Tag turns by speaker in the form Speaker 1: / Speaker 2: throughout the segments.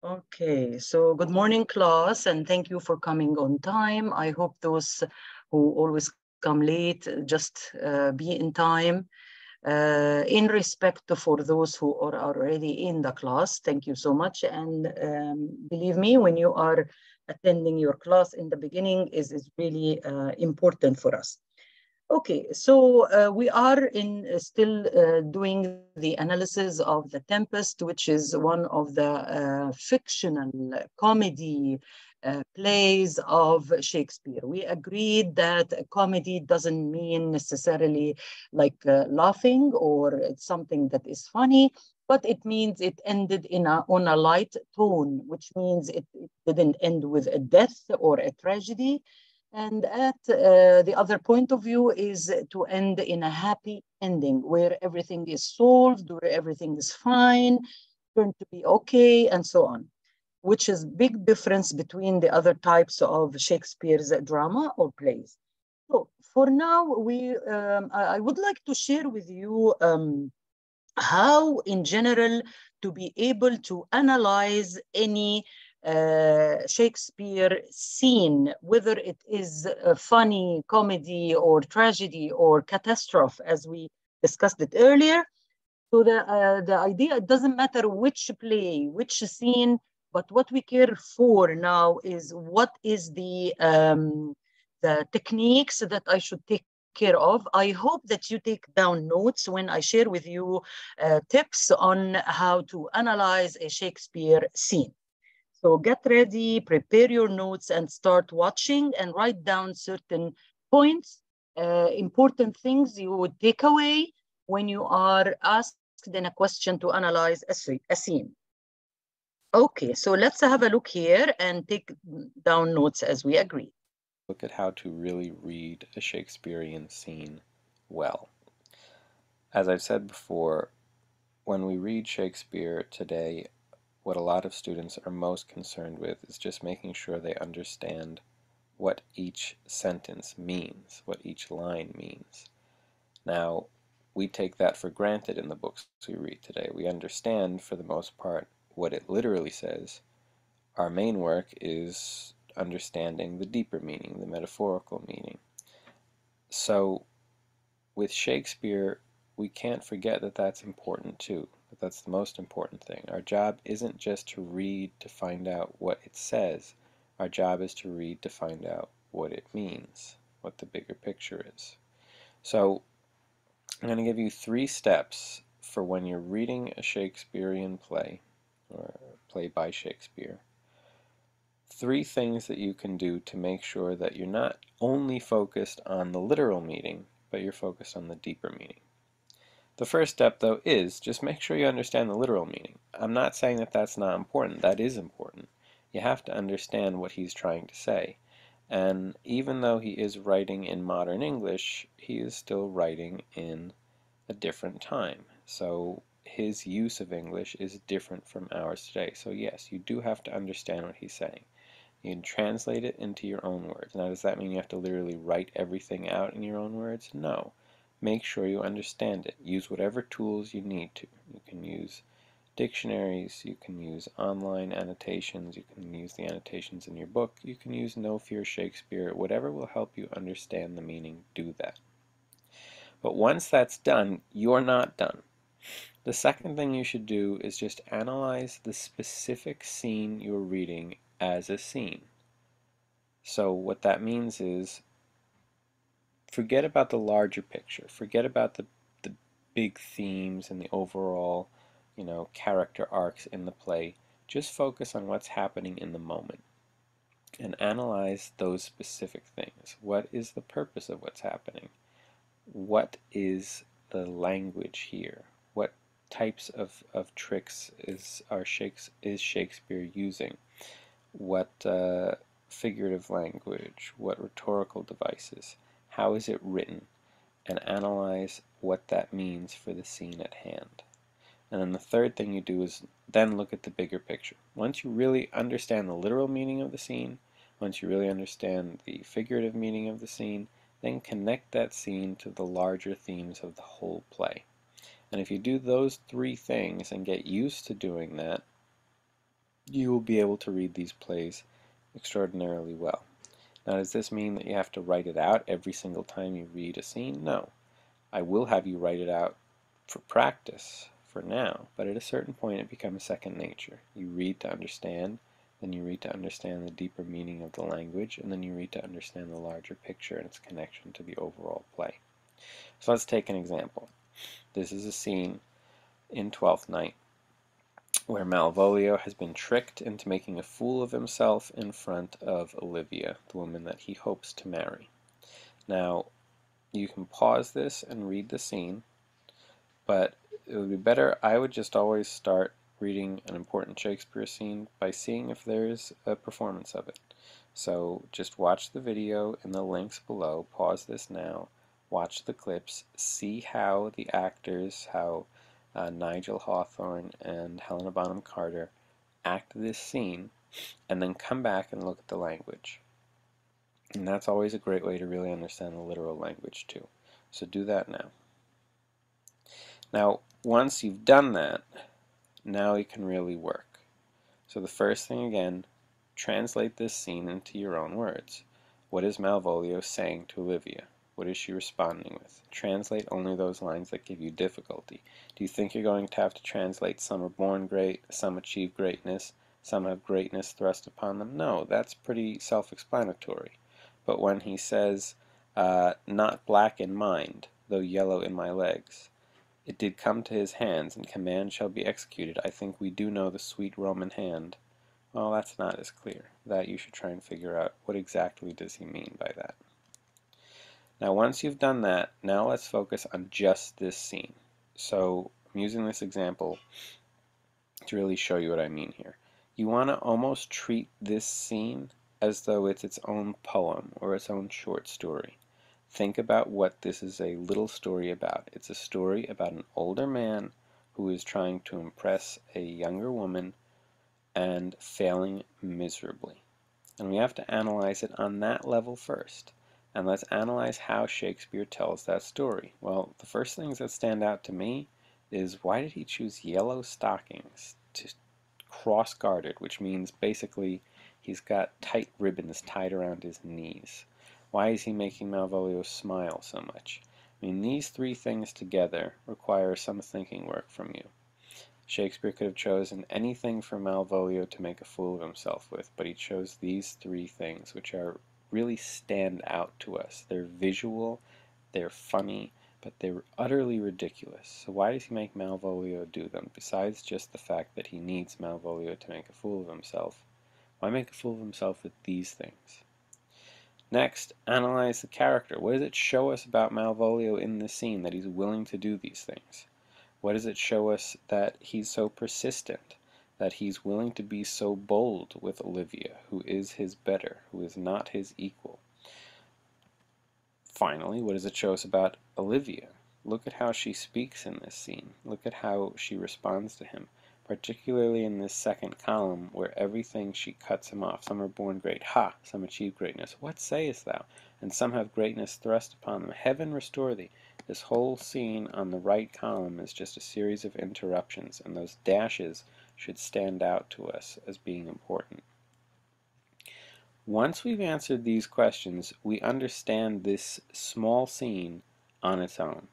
Speaker 1: Okay, so good morning, class, and thank you for coming on time. I hope those who always come late just be in time. In respect for those who are already in the class, thank you so much. And believe me, when you are attending your class in the beginning is really important for us. Okay, so we are in still doing the analysis of The Tempest, which is one of the fictional comedy plays of Shakespeare. We agreed that a comedy doesn't mean necessarily like laughing or it's something that is funny, but it means it ended on a light tone, which means it didn't end with a death or a tragedy. And at the other point of view is to end in a happy ending where everything is solved, where everything is fine, going to be okay, and so on, which is big difference between the other types of Shakespeare's drama or plays. So for now, I would like to share with you how, in general, to be able to analyze any Shakespeare scene, whether it is a funny, comedy, or tragedy, or catastrophe, as we discussed it earlier. So the idea, it doesn't matter which play, which scene, but what we care for now is what is the techniques that I should take care of. I hope that you take down notes when I share with you tips on how to analyze a Shakespeare scene. So get ready, prepare your notes, and start watching and write down certain points, important things you would take away when you are asked in a question to analyze a scene. Okay, so let's have a look here and take down notes as we agree.
Speaker 2: Look at how to really read a Shakespearean scene well. As I've said before, when we read Shakespeare today, what a lot of students are most concerned with is just making sure they understand what each sentence means, what each line means. Now, we take that for granted in the books we read today. We understand, for the most part, what it literally says. Our main work is understanding the deeper meaning, the metaphorical meaning. So, with Shakespeare, we can't forget that that's important too, that that's the most important thing. Our job isn't just to read to find out what it says. Our job is to read to find out what it means, what the bigger picture is. So, I'm going to give you 3 steps for when you're reading a Shakespearean play, or a play by Shakespeare. 3 things that you can do to make sure that you're not only focused on the literal meaning, but you're focused on the deeper meaning. The first step, though, is just make sure you understand the literal meaning. I'm not saying that that's not important. That is important. You have to understand what he's trying to say. And even though he is writing in modern English, he is still writing in a different time. So his use of English is different from ours today. So yes, you do have to understand what he's saying. You can translate it into your own words. Now, does that mean you have to literally write everything out in your own words? No. Make sure you understand it. Use whatever tools you need to. You can use dictionaries, you can use online annotations, you can use the annotations in your book, you can use No Fear Shakespeare, whatever will help you understand the meaning, do that. But once that's done, you're not done. The second thing you should do is just analyze the specific scene you're reading as a scene. So what that means is forget about the larger picture. Forget about the big themes and the overall, character arcs in the play. Just focus on what's happening in the moment and analyze those specific things. What is the purpose of what's happening? What is the language here? What types of tricks is Shakespeare using? What figurative language? What rhetorical devices? How is it written? And analyze what that means for the scene at hand. And then the third thing you do is then look at the bigger picture. Once you really understand the literal meaning of the scene, once you really understand the figurative meaning of the scene, then connect that scene to the larger themes of the whole play. And if you do those 3 things and get used to doing that, you will be able to read these plays extraordinarily well. Now, does this mean that you have to write it out every single time you read a scene? No. I will have you write it out for practice for now, but at a certain point it becomes second nature. You read to understand, then you read to understand the deeper meaning of the language, and then you read to understand the larger picture and its connection to the overall play. So let's take an example. This is a scene in Twelfth Night where Malvolio has been tricked into making a fool of himself in front of Olivia, the woman that he hopes to marry. Now, you can pause this and read the scene, but it would be better, I would just always start reading an important Shakespeare scene by seeing if there's a performance of it. So just watch the video in the links below, pause this now, watch the clips, see how the actors, how Nigel Hawthorne and Helena Bonham Carter act this scene, and then come back and look at the language. And that's always a great way to really understand the literal language too. So do that now. Now, once you've done that, now you can really work. So the first thing again, translate this scene into your own words. What is Malvolio saying to Olivia? What is she responding with? Translate only those lines that give you difficulty. Do you think you're going to have to translate some are born great, some achieve greatness, some have greatness thrust upon them? No, that's pretty self-explanatory. But when he says, not black in mind, though yellow in my legs, it did come to his hands, and command shall be executed. I think we do know the sweet Roman hand. Well, that's not as clear. That you should try and figure out what exactly does he mean by that. Now, once you've done that, now let's focus on just this scene. So I'm using this example to really show you what I mean here. You want to almost treat this scene as though it's its own poem or its own short story. Think about what this is a little story about. It's a story about an older man who is trying to impress a younger woman and failing miserably. And we have to analyze it on that level first. And let's analyze how Shakespeare tells that story. Well, the first things that stand out to me is, why did he choose yellow stockings to cross-gartered, which means basically he's got tight ribbons tied around his knees? Why is he making Malvolio smile so much? I mean, these three things together require some thinking work from you. Shakespeare could have chosen anything for Malvolio to make a fool of himself with, but he chose these three things, which are really stand out to us. They're visual, they're funny, but they're utterly ridiculous. So why does he make Malvolio do them, besides just the fact that he needs Malvolio to make a fool of himself? Why make a fool of himself with these things? Next, analyze the character. What does it show us about Malvolio in this scene that he's willing to do these things? What does it show us that he's so persistent, that he's willing to be so bold with Olivia, who is his better, who is not his equal? Finally, what does it show us about Olivia? Look at how she speaks in this scene. Look at how she responds to him, particularly in this second column where everything she cuts him off. Some are born great. Ha! Some achieve greatness. What sayest thou? And some have greatness thrust upon them. Heaven restore thee. This whole scene on the right column is just a series of interruptions, and those dashes should stand out to us as being important. Once we've answered these questions, we understand this small scene on its own,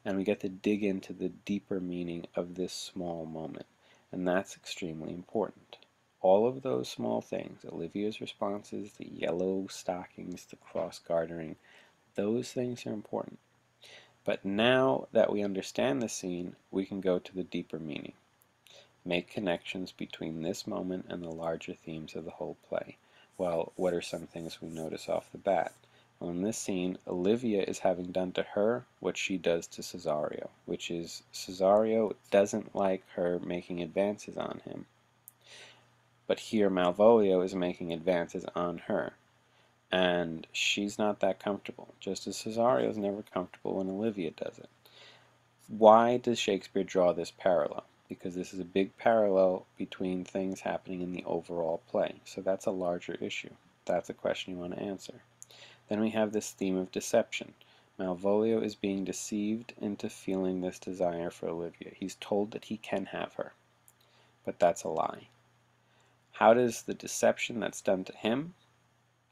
Speaker 2: and we get to dig into the deeper meaning of this small moment, and that's extremely important. All of those small things, Olivia's responses, the yellow stockings, the cross-gartering, those things are important. But now that we understand the scene, we can go to the deeper meaning. Make connections between this moment and the larger themes of the whole play. Well, what are some things we notice off the bat? Well, in this scene, Olivia is having done to her what she does to Cesario, which is Cesario doesn't like her making advances on him. But here Malvolio is making advances on her, and she's not that comfortable, just as Cesario is never comfortable when Olivia does it. Why does Shakespeare draw this parallel? Because this is a big parallel between things happening in the overall play. So that's a larger issue. That's a question you want to answer. Then we have this theme of deception. Malvolio is being deceived into feeling this desire for Olivia. He's told that he can have her, but that's a lie. How does the deception that's done to him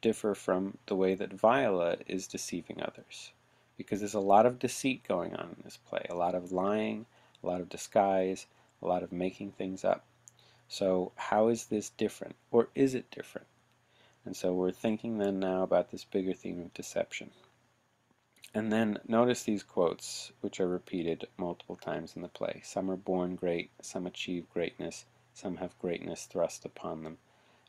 Speaker 2: differ from the way that Viola is deceiving others? Because there's a lot of deceit going on in this play, a lot of lying, a lot of disguise, a lot of making things up. So how is this different, or is it different? And so we're thinking then now about this bigger theme of deception. And then notice these quotes, which are repeated multiple times in the play. Some are born great, some achieve greatness, some have greatness thrust upon them.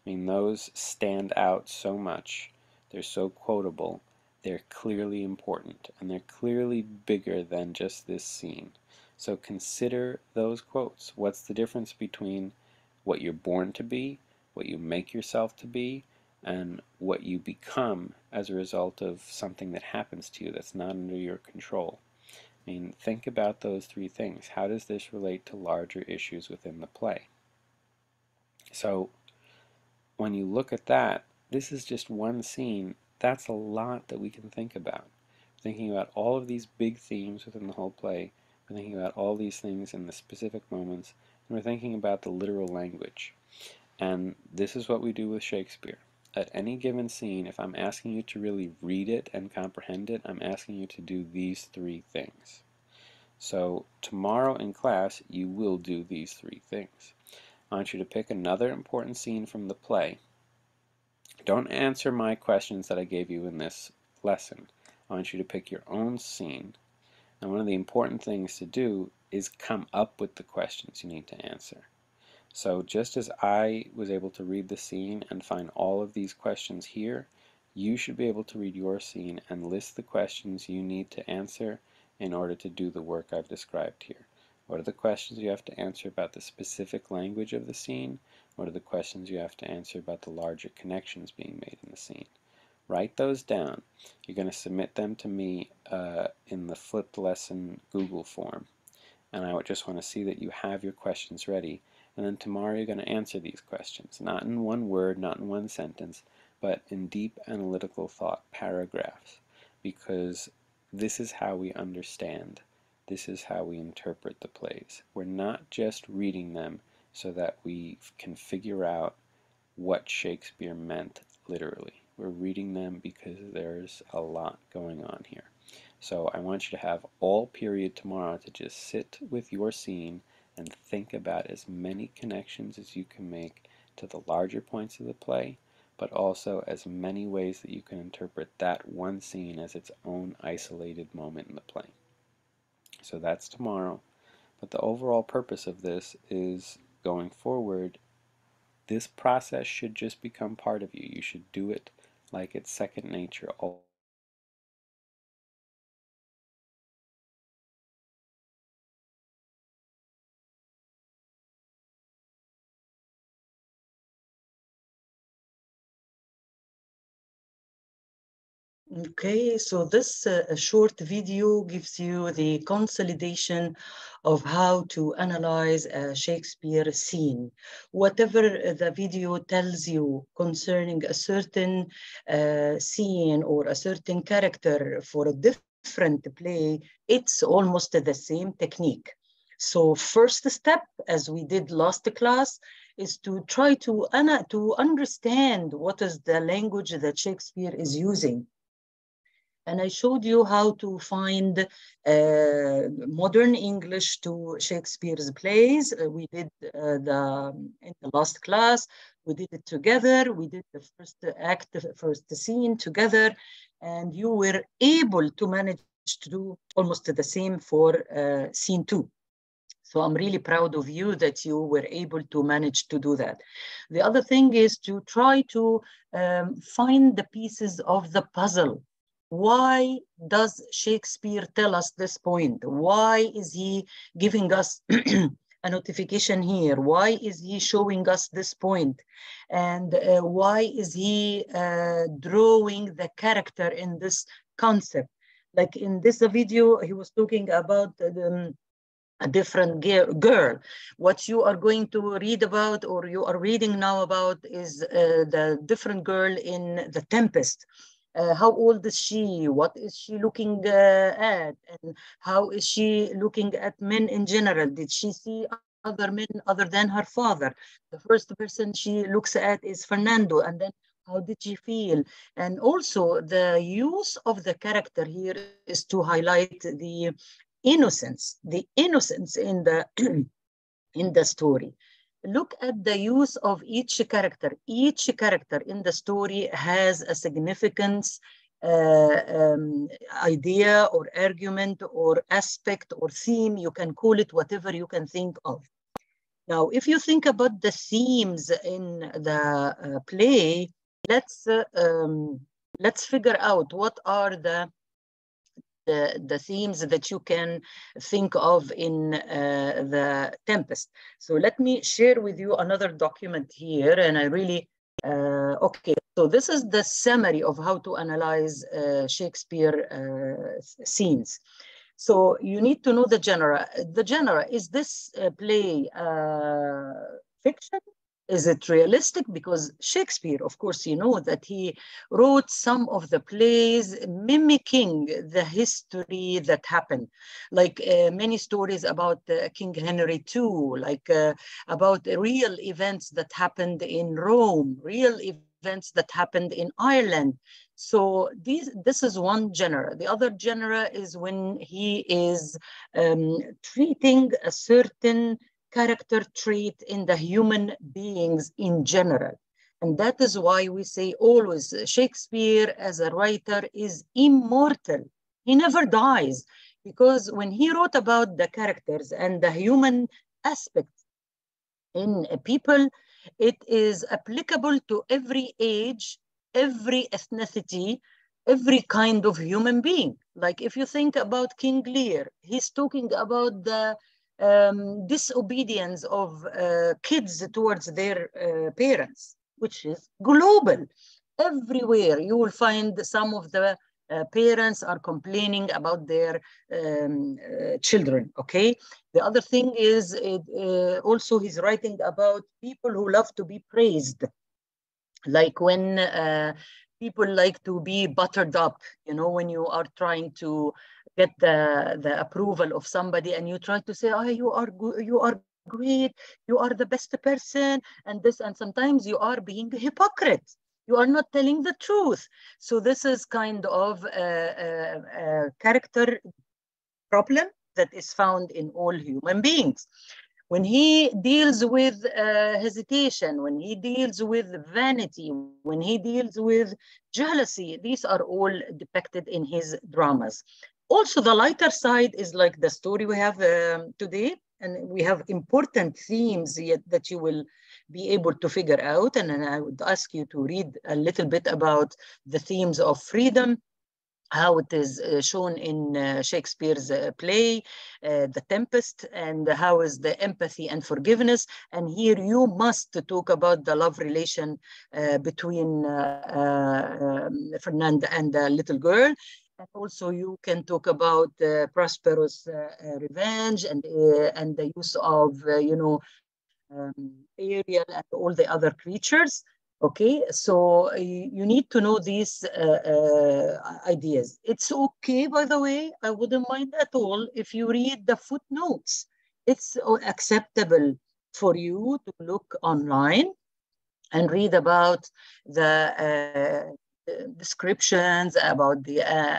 Speaker 2: I mean, those stand out so much. They're so quotable. They're clearly important, and they're clearly bigger than just this scene. So consider those quotes. What's the difference between what you're born to be, what you make yourself to be, and what you become as a result of something that happens to you that's not under your control? I mean, think about those three things. How does this relate to larger issues within the play? So when you look at that, this is just one scene. That's a lot that we can think about. Thinking about all of these big themes within the whole play. We're thinking about all these things in the specific moments, and we're thinking about the literal language. And this is what we do with Shakespeare. At any given scene, if I'm asking you to really read it and comprehend it, I'm asking you to do these three things. So tomorrow in class, you will do these three things. I want you to pick another important scene from the play. Don't answer my questions that I gave you in this lesson. I want you to pick your own scene. And one of the important things to do is come up with the questions you need to answer. So just as I was able to read the scene and find all of these questions here, you should be able to read your scene and list the questions you need to answer in order to do the work I've described here. What are the questions you have to answer about the specific language of the scene? What are the questions you have to answer about the larger connections being made in the scene? Write those down. You're going to submit them to me in the flipped lesson Google form. And I just want to see that you have your questions ready. And then tomorrow you're going to answer these questions, not in one word, not in one sentence, but in deep analytical thought, paragraphs, because this is how we understand. This is how we interpret the plays. We're not just reading them so that we can figure out what Shakespeare meant literally. We're reading them because there's a lot going on here. So I want you to have all period tomorrow to just sit with your scene and think about as many connections as you can make to the larger points of the play, but also as many ways that you can interpret that one scene as its own isolated moment in the play. So that's tomorrow. But the overall purpose of this is going forward, this process should just become part of you. You should do it like it's second nature.
Speaker 1: Okay, so this short video gives you the consolidation of how to analyze a Shakespeare scene. Whatever the video tells you concerning a certain scene or a certain character for a different play, it's almost the same technique. So first step, as we did last class, is to try to understand what is the language that Shakespeare is using. And I showed you how to find modern English to Shakespeare's plays. We did in the last class, we did it together. We did the first act, the first scene together, and you were able to manage to do almost the same for scene 2. So I'm really proud of you that you were able to manage to do that. The other thing is to try to find the pieces of the puzzle. Why does Shakespeare tell us this point? Why is he giving us a notification here? Why is he showing us this point? And why is he drawing the character in this concept? Like in this video, he was talking about a different girl. What you are going to read about, or you are reading now about, is the different girl in The Tempest. How old is she? What is she looking at? And how is she looking at men in general? Did she see other men other than her father. The first person she looks at is Fernando, and then how did she feel? And also the use of the character here is to highlight the innocence in the in the story. Look at the use of each character. Each character in the story has a significance, idea or argument or aspect or theme. You can call it whatever you can think of. Now, if you think about the themes in the play, let's figure out what are the themes that you can think of in the Tempest. So let me share with you another document here, and I really, okay, so this is the summary of how to analyze Shakespeare scenes. So you need to know the genre. The genre, is this play fiction? Is it realistic? Because Shakespeare, of course, you know that he wrote some of the plays mimicking the history that happened, like many stories about King Henry II, like about real events that happened in Rome, real events that happened in Ireland. So this is one genre. The other genre is when he is treating a certain character trait in the human beings in general. And that is why we say always Shakespeare as a writer is immortal. He never dies, because when he wrote about the characters and the human aspect in people, it is applicable to every age, every ethnicity, every kind of human being. Like if you think about King Lear, he's talking about the disobedience of kids towards their parents, which is global. Everywhere you will find some of the parents are complaining about their children, okay? The other thing is also he's writing about people who love to be praised. Like when people like to be buttered up, you know, when you are trying to get the approval of somebody and you try to say, oh, you are great, you are the best person, and this, and sometimes you are being a hypocrite. You are not telling the truth. So this is kind of a character problem that is found in all human beings. When he deals with hesitation, when he deals with vanity, when he deals with jealousy, these are all depicted in his dramas. Also, the lighter side is like the story we have today, and we have important themes yet that you will be able to figure out. And then I would ask you to read a little bit about the themes of freedom, how it is shown in Shakespeare's play, The Tempest, and how is the empathy and forgiveness. And here you must talk about the love relation between Fernanda and the little girl. And also you can talk about Prospero's revenge and the use of, Ariel and all the other creatures. Okay, so you need to know these ideas. It's okay, by the way, I wouldn't mind at all if you read the footnotes. It's acceptable for you to look online and read about the descriptions, about the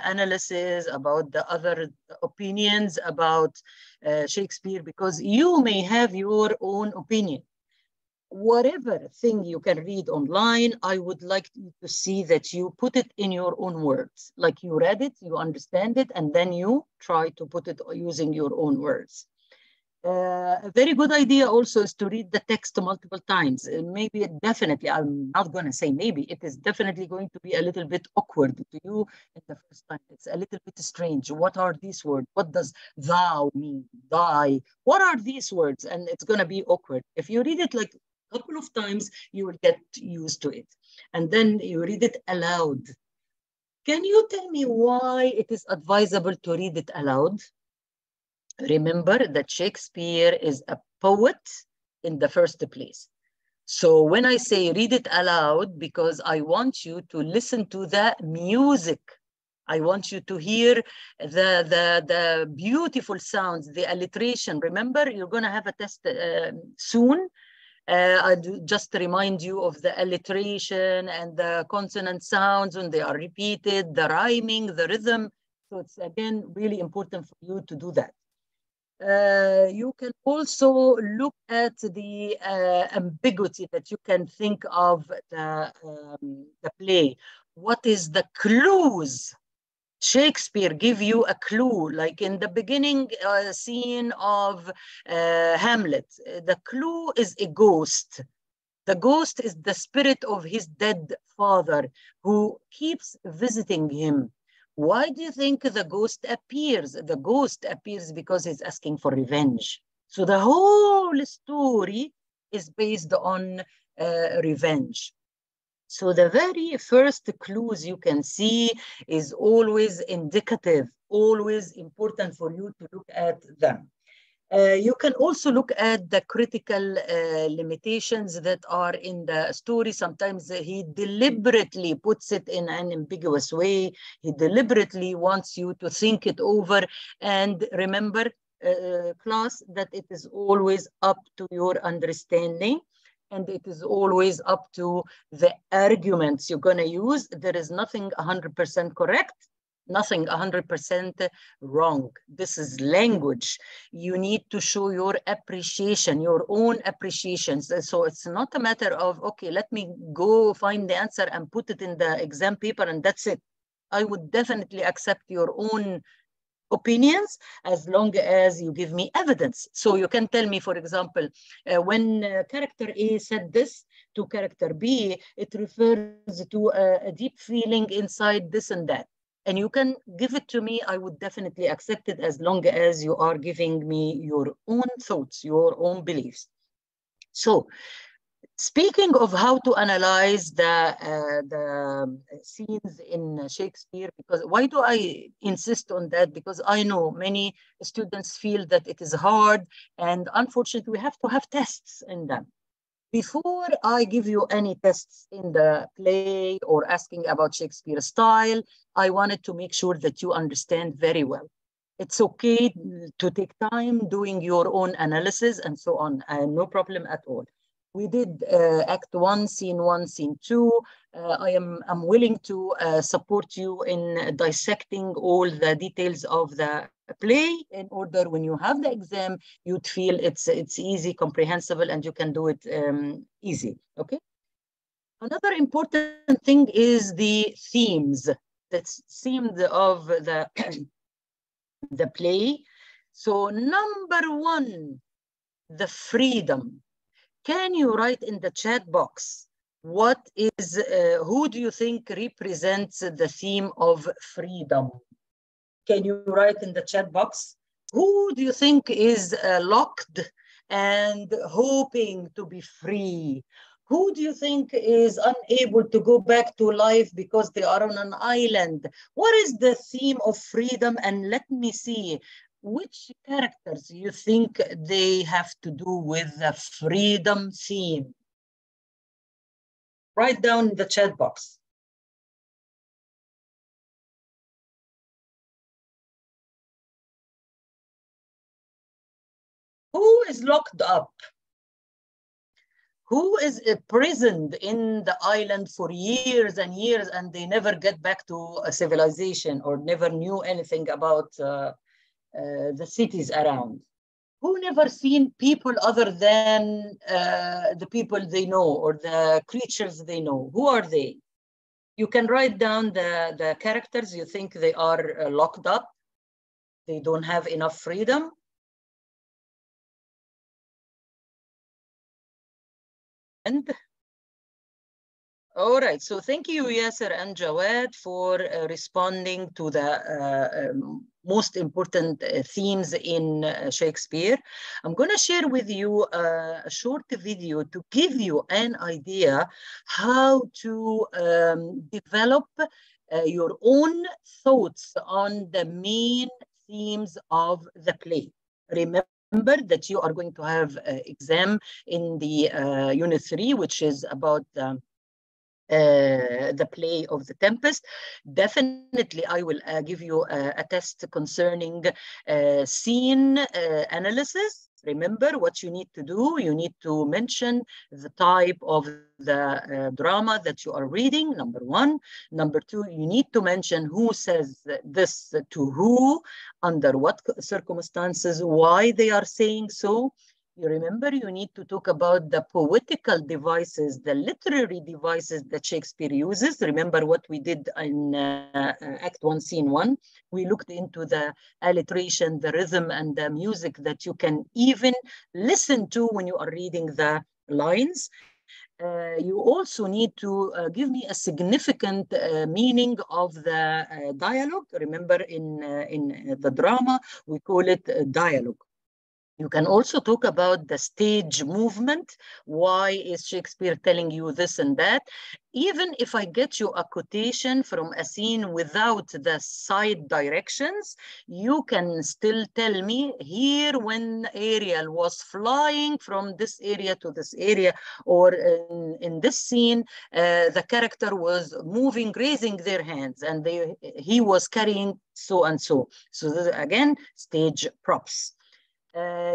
Speaker 1: analysis, about the other opinions about Shakespeare, because you may have your own opinion. Whatever thing you can read online, I would like you to see that you put it in your own words. Like you read it, you understand it, and then you try to put it using your own words. A very good idea also is to read the text multiple times. Maybe definitely, I'm not going to say maybe, it is definitely going to be a little bit awkward to you in the first time. It's a little bit strange. What are these words? What does thou mean? Thy? What are these words? And it's going to be awkward. If you read it like a couple of times, you will get used to it. And then you read it aloud. Can you tell me why it is advisable to read it aloud? Remember that Shakespeare is a poet in the first place. So when I say read it aloud, because I want you to listen to the music. I want you to hear the beautiful sounds, the alliteration. Remember, you're going to have a test soon. I just remind you of the alliteration and the consonant sounds when they are repeated, the rhyming, the rhythm. So it's, again, really important for you to do that. You can also look at the ambiguity that you can think of the play. What is the clues? Shakespeare give you a clue, like in the beginning scene of Hamlet. The clue is a ghost. The ghost is the spirit of his dead father who keeps visiting him. Why do you think the ghost appears? The ghost appears because he's asking for revenge. So the whole story is based on revenge. So the very first clues you can see is always indicative, always important for you to look at them. You can also look at the critical limitations that are in the story. Sometimes he deliberately puts it in an ambiguous way. He deliberately wants you to think it over. And remember, class, that it is always up to your understanding. And it is always up to the arguments you're going to use. There is nothing 100% correct, nothing 100% wrong. This is language. You need to show your appreciation, your own appreciations. So it's not a matter of, okay, let me go find the answer and put it in the exam paper and that's it. I would definitely accept your own opinions as long as you give me evidence. So you can tell me, for example, when character A said this to character B, it refers to a deep feeling inside this and that. And you can give it to me. I would definitely accept it as long as you are giving me your own thoughts, your own beliefs. So speaking of how to analyze the scenes in Shakespeare, because why do I insist on that? Because I know many students feel that it is hard, and unfortunately, we have to have tests in them. Before I give you any tests in the play or asking about Shakespeare's style, I wanted to make sure that you understand very well. It's okay to take time doing your own analysis and so on, no problem at all. We did Act 1, Scene 1, Scene 2. I'm willing to support you in dissecting all the details of the play in order when you have the exam, you'd feel it's easy, comprehensible, and you can do it easy, okay? Another important thing is the themes. That's themed of the play. So number one, the freedom. Can you write in the chat box what is, who do you think represents the theme of freedom? Can you write in the chat box? Who do you think is locked and hoping to be free? Who do you think is unable to go back to life because they are on an island? What is the theme of freedom? And let me see, which characters you think they have to do with the freedom theme? Write down in the chat box. Who is locked up? Who is imprisoned in the island for years and years and they never get back to a civilization or never knew anything about the cities around? Who never seen people other than the people they know or the creatures they know? Who are they? You can write down the characters you think they are locked up. They don't have enough freedom. And all right, so thank you, Yasser and Jawad, for responding to the most important themes in Shakespeare. I'm going to share with you a short video to give you an idea how to develop your own thoughts on the main themes of the play. Remember that you are going to have an exam in the Unit 3, which is about the play of The Tempest. Definitely, I will give you a test concerning scene analysis. Remember what you need to do. You need to mention the type of the drama that you are reading, number one. Number two, you need to mention who says this to who, under what circumstances, why they are saying so. You remember, you need to talk about the poetical devices, the literary devices that Shakespeare uses. Remember what we did in Act 1, Scene 1? We looked into the alliteration, the rhythm, and the music that you can even listen to when you are reading the lines. You also need to give me a significant meaning of the dialogue. Remember, in the drama, we call it dialogue. You can also talk about the stage movement. Why is Shakespeare telling you this and that? Even if I get you a quotation from a scene without the side directions, you can still tell me here when Ariel was flying from this area to this area, or in this scene, the character was moving, raising their hands, and he was carrying so and so. So this, again, stage props.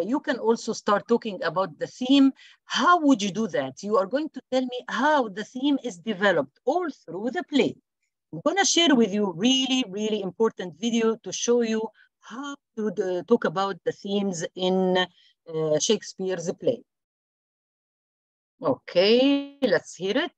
Speaker 1: You can also start talking about the theme. How would you do that? You are going to tell me how the theme is developed all through the play. I'm going to share with you really, really important video to show you how to talk about the themes in Shakespeare's play. Okay, let's hear it.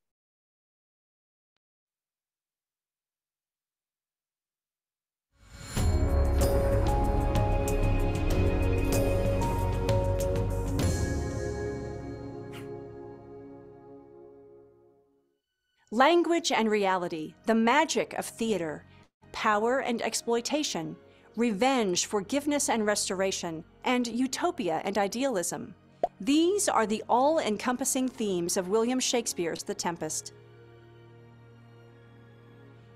Speaker 3: Language and reality, the magic of theater, power and exploitation, revenge, forgiveness and restoration, and utopia and idealism. These are the all-encompassing themes of William Shakespeare's The Tempest.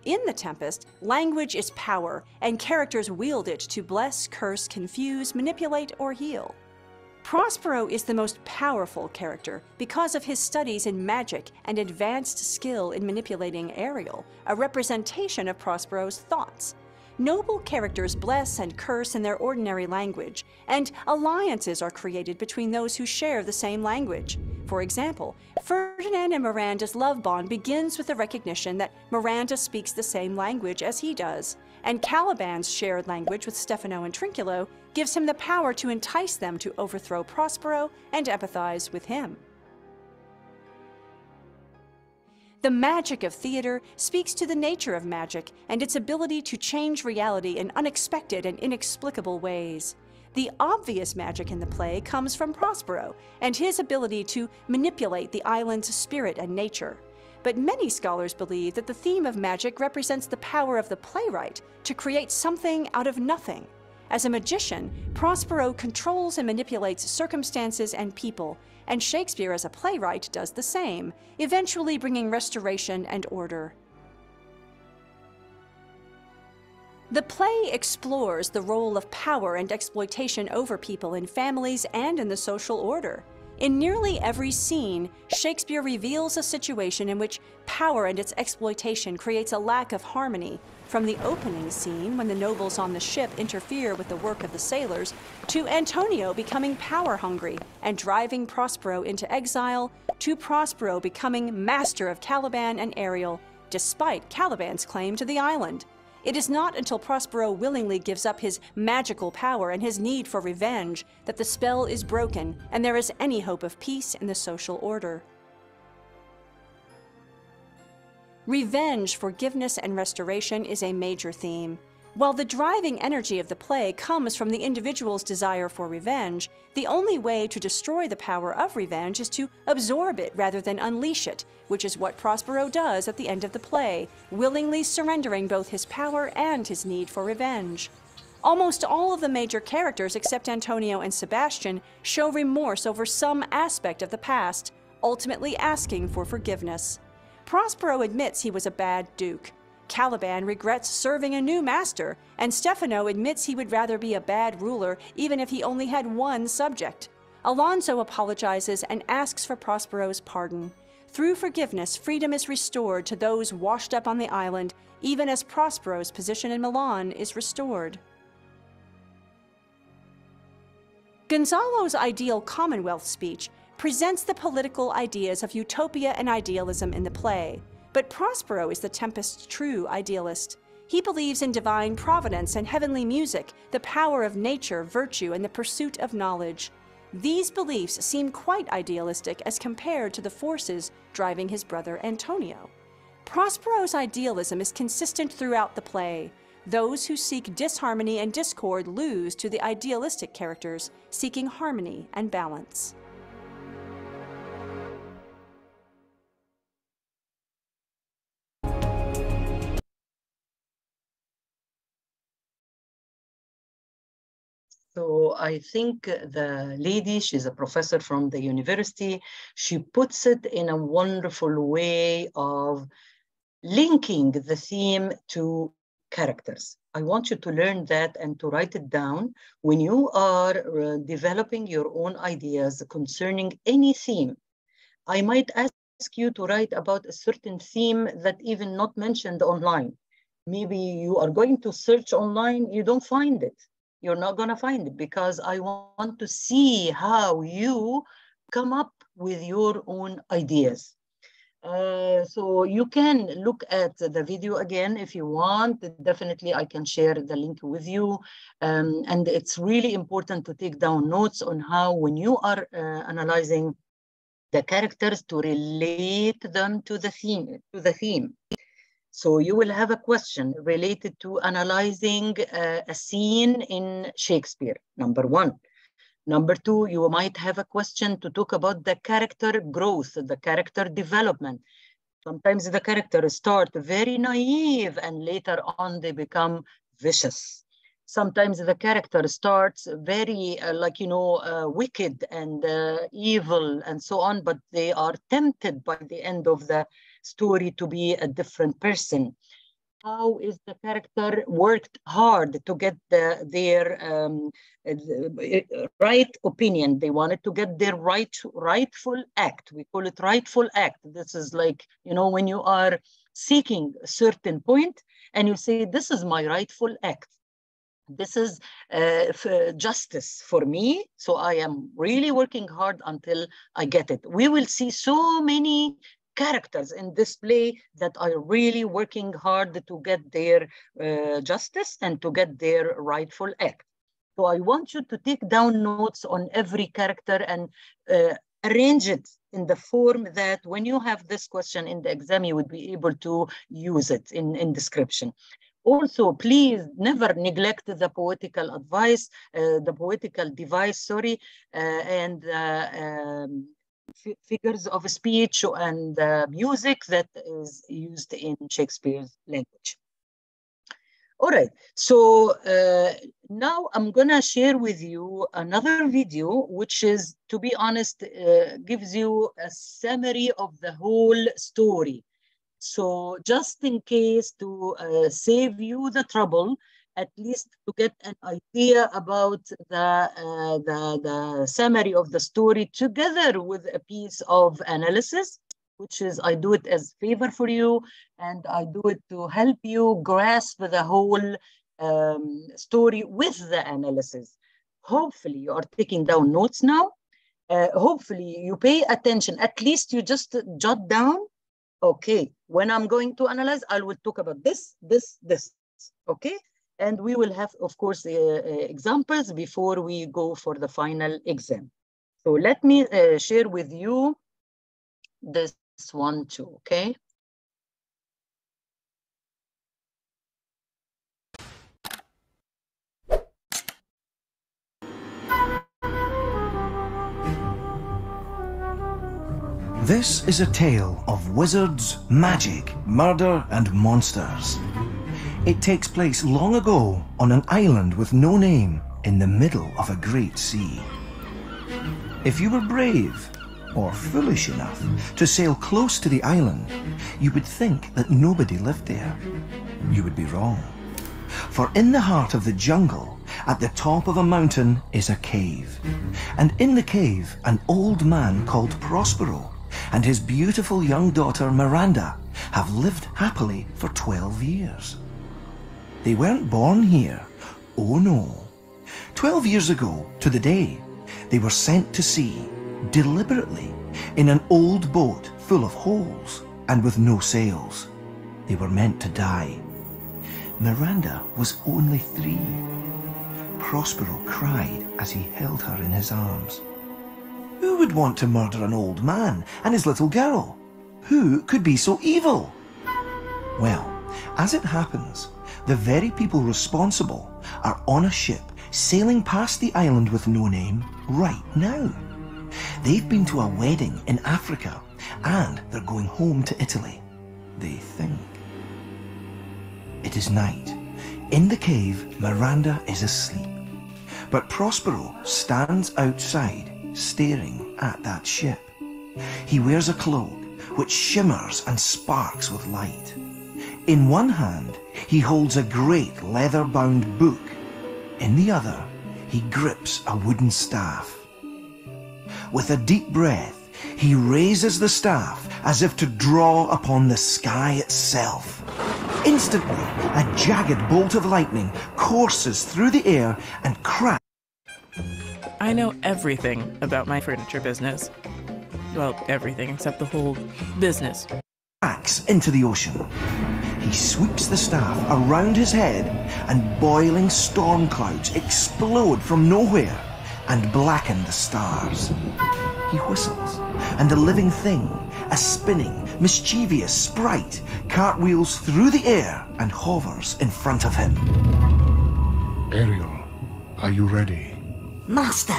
Speaker 3: In The Tempest, language is power, and characters wield it to bless, curse, confuse, manipulate, or heal. Prospero is the most powerful character because of his studies in magic and advanced skill in manipulating Ariel, a representation of Prospero's thoughts. Noble characters bless and curse in their ordinary language, and alliances are created between those who share the same language. For example, Ferdinand and Miranda's love bond begins with the recognition that Miranda speaks the same language as he does, and Caliban's shared language with Stefano and Trinculo gives him the power to entice them to overthrow Prospero and empathize with him. The magic of theater speaks to the nature of magic and its ability to change reality in unexpected and inexplicable ways. The obvious magic in the play comes from Prospero and his ability to manipulate the island's spirit and nature. But many scholars believe that the theme of magic represents the power of the playwright to create something out of nothing. As a magician, Prospero controls and manipulates circumstances and people, and Shakespeare as a playwright does the same, eventually bringing restoration and order. The play explores the role of power and exploitation over people in families and in the social order. In nearly every scene, Shakespeare reveals a situation in which power and its exploitation creates a lack of harmony, from the opening scene when the nobles on the ship interfere with the work of the sailors, to Antonio becoming power-hungry and driving Prospero into exile, to Prospero becoming master of Caliban and Ariel, despite Caliban's claim to the island. It is not until Prospero willingly gives up his magical power and his need for revenge that the spell is broken and there is any hope of peace in the social order. Revenge, forgiveness, and restoration is a major theme. While the driving energy of the play comes from the individual's desire for revenge, the only way to destroy the power of revenge is to absorb it rather than unleash it, which is what Prospero does at the end of the play, willingly surrendering both his power and his need for revenge. Almost all of the major characters except Antonio and Sebastian show remorse over some aspect of the past, ultimately asking for forgiveness. Prospero admits he was a bad duke. Caliban regrets serving a new master, and Stefano admits he would rather be a bad ruler even if he only had one subject. Alonso apologizes and asks for Prospero's pardon. through forgiveness, freedom is restored to those washed up on the island, even as Prospero's position in Milan is restored. Gonzalo's ideal Commonwealth speech presents the political ideas of utopia and idealism in the play, but Prospero is the Tempest's true idealist. He believes in divine providence and heavenly music, the power of nature, virtue, and the pursuit of knowledge. These beliefs seem quite idealistic as compared to the forces driving his brother Antonio. Prospero's idealism is consistent throughout the play. Those who seek disharmony and discord lose to the idealistic characters seeking harmony and balance.
Speaker 1: So I think the lady, she's a professor from the university, she puts it in a wonderful way of linking the theme to characters. I want you to learn that and to write it down when you are developing your own ideas concerning any theme. I might ask you to write about a certain theme that even not mentioned online. Maybe you are going to search online, you don't find it. You're not going to find it because I want to see how you come up with your own ideas. So you can look at the video again if you want. Definitely, I can share the link with you. And it's really important to take down notes on how, when you are analyzing the characters, to relate them to the theme. So you will have a question related to analyzing a scene in Shakespeare, number one. Number two, you might have a question to talk about the character growth, the character development. Sometimes the characters start very naive and later on they become vicious. Sometimes the character starts very, wicked and evil and so on, but they are tempted by the end of the story to be a different person. How is the character worked hard to get their right opinion? They wanted to get their rightful act. We call it rightful act. This is like, when you are seeking a certain point and you say, this is my rightful act. This is justice for me. So I am really working hard until I get it. We will see so many characters in this play that are really working hard to get their justice and to get their rightful act. So I want you to take down notes on every character and arrange it in the form that when you have this question in the exam, you would be able to use it in description. Also, please never neglect the poetical advice, the poetical device, and figures of speech and music that is used in Shakespeare's language. All right, so now I'm gonna share with you another video, which is, to be honest, gives you a summary of the whole story. So just in case, to save you the trouble, at least to get an idea about the summary of the story together with a piece of analysis, which is, I do it as a favor for you, and I do it to help you grasp the whole story with the analysis. Hopefully you are taking down notes now. Hopefully you pay attention. At least you just jot down, okay, when I'm going to analyze, I will talk about this, okay? And we will have, of course, examples before we go for the final exam. So let me share with you this one too, okay?
Speaker 4: This is a tale of wizards, magic, murder, and monsters. It takes place long ago on an island with no name in the middle of a great sea. If you were brave or foolish enough to sail close to the island, you would think that nobody lived there. You would be wrong. For in the heart of the jungle, at the top of a mountain, is a cave. And in the cave, an old man called Prospero and his beautiful young daughter Miranda have lived happily for 12 years. They weren't born here. Oh no. 12 years ago, to the day, they were sent to sea, deliberately, in an old boat full of holes and with no sails. They were meant to die. Miranda was only 3. Prospero cried as he held her in his arms. Who would want to murder an old man and his little girl? Who could be so evil? Well, as it happens, the very people responsible are on a ship sailing past the island with no name right now. They've been to a wedding in Africa and they're going home to Italy, they think. It is night. In the cave, Miranda is asleep, but Prospero stands outside staring at that ship. He wears a cloak which shimmers and sparks with light. In one hand, he holds a great leather-bound book. In the other, he grips a wooden staff. With a deep breath, he raises the staff as if to draw upon the sky itself. Instantly, a jagged bolt of lightning courses through the air and cracks.
Speaker 5: I know everything about my furniture business. Well, everything except the whole business.
Speaker 4: Cracks into the ocean. He sweeps the staff around his head and boiling storm clouds explode from nowhere and blacken the stars. He whistles, and a living thing, a spinning, mischievous sprite, cartwheels through the air and hovers in front of him.
Speaker 6: Ariel, are you ready?
Speaker 7: Master,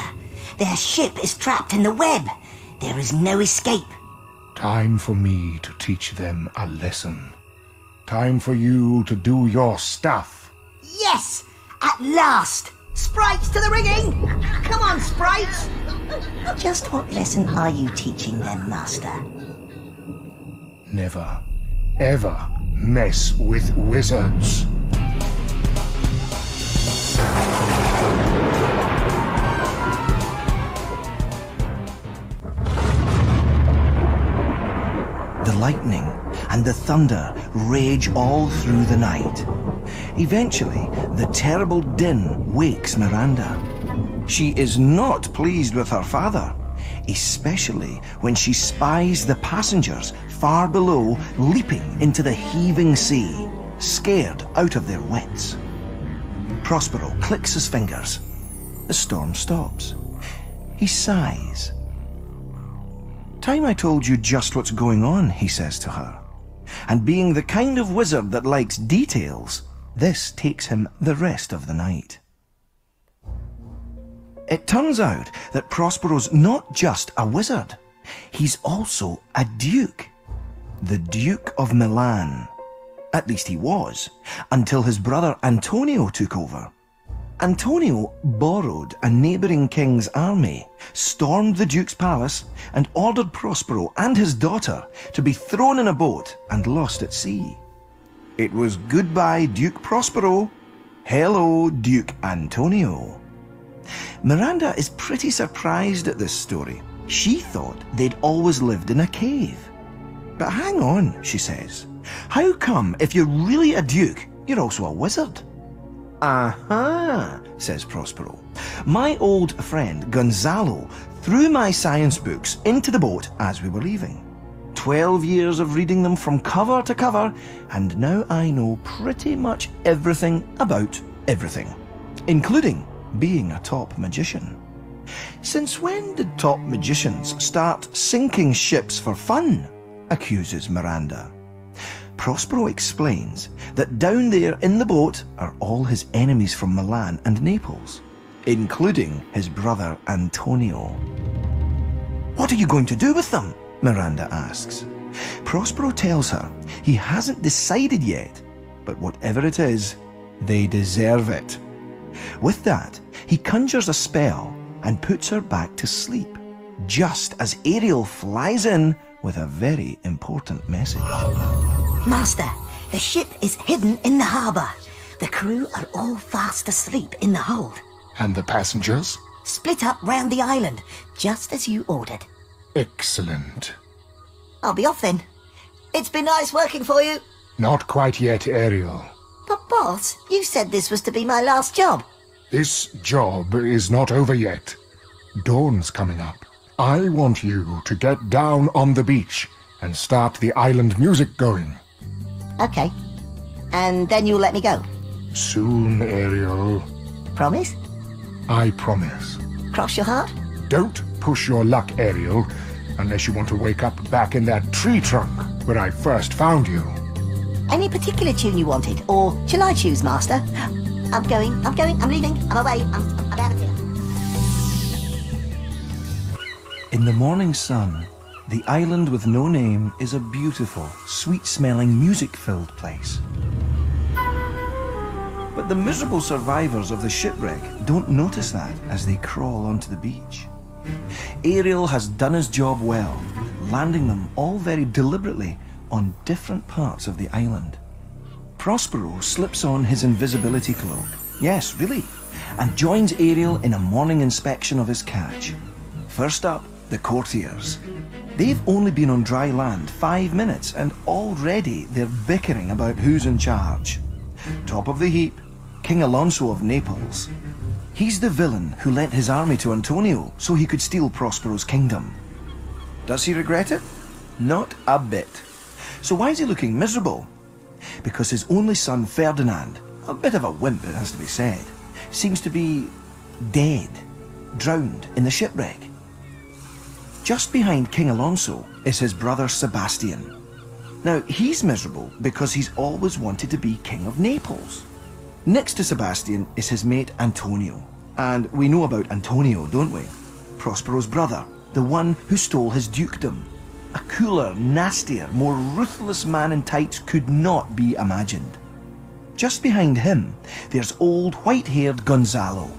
Speaker 7: their ship is trapped in the web. There is no escape.
Speaker 6: Time for me to teach them a lesson. Time for you to do your stuff.
Speaker 7: Yes! At last! Sprites to the rigging! Come on, Sprites! Just what lesson are you teaching them, Master?
Speaker 6: Never, ever mess with wizards.
Speaker 4: The lightning and the thunder rage all through the night. Eventually, the terrible din wakes Miranda. She is not pleased with her father, especially when she spies the passengers far below leaping into the heaving sea, scared out of their wits. Prospero clicks his fingers. The storm stops. He sighs. Time I told you just what's going on, he says to her. And being the kind of wizard that likes details, this takes him the rest of the night. It turns out that Prospero's not just a wizard. He's also a duke. The Duke of Milan. At least he was, until his brother Antonio took over. Antonio borrowed a neighbouring king's army, stormed the Duke's palace, and ordered Prospero and his daughter to be thrown in a boat and lost at sea. It was goodbye, Duke Prospero. Hello, Duke Antonio. Miranda is pretty surprised at this story. She thought they'd always lived in a cave. But hang on, she says. How come, if you're really a duke, you're also a wizard? Aha, says Prospero. My old friend Gonzalo threw my science books into the boat as we were leaving. 12 years of reading them from cover to cover, and now I know pretty much everything about everything, including being a top magician. Since when did top magicians start sinking ships for fun? Accuses Miranda. Prospero explains that down there in the boat are all his enemies from Milan and Naples, including his brother Antonio. What are you going to do with them? Miranda asks. Prospero tells her he hasn't decided yet, but whatever it is, they deserve it. With that, he conjures a spell and puts her back to sleep, just as Ariel flies in with a very important message.
Speaker 7: Master, the ship is hidden in the harbour. The crew are all fast asleep in the hold.
Speaker 6: And the passengers?
Speaker 7: Split up round the island, just as you ordered.
Speaker 6: Excellent.
Speaker 7: I'll be off then. It's been nice working for you.
Speaker 6: Not quite yet, Ariel.
Speaker 7: But boss, you said this was to be my last job.
Speaker 6: This job is not over yet. Dawn's coming up. I want you to get down on the beach and start the island music going.
Speaker 7: Okay. And then you'll let me go?
Speaker 6: Soon, Ariel.
Speaker 7: Promise?
Speaker 6: I promise.
Speaker 7: Cross your heart?
Speaker 6: Don't push your luck, Ariel, unless you want to wake up back in that tree trunk where I first found you.
Speaker 7: Any particular tune you wanted? Or shall I choose, Master? I'm leaving, I'm away, I'm out of here.
Speaker 4: In the morning sun, the island with no name is a beautiful, sweet-smelling, music-filled place. But the miserable survivors of the shipwreck don't notice that as they crawl onto the beach. Ariel has done his job well, landing them all very deliberately on different parts of the island. Prospero slips on his invisibility cloak, yes, really, and joins Ariel in a morning inspection of his catch. First up, the courtiers. They've only been on dry land 5 minutes and already they're bickering about who's in charge. Top of the heap, King Alonso of Naples. He's the villain who lent his army to Antonio so he could steal Prospero's kingdom. Does he regret it? Not a bit. So why is he looking miserable? Because his only son Ferdinand, a bit of a wimp it has to be said, seems to be dead, drowned in the shipwreck. Just behind King Alonso is his brother Sebastian. Now, he's miserable because he's always wanted to be King of Naples. Next to Sebastian is his mate Antonio. And we know about Antonio, don't we? Prospero's brother, the one who stole his dukedom. A cooler, nastier, more ruthless man in tights could not be imagined. Just behind him, there's old white-haired Gonzalo.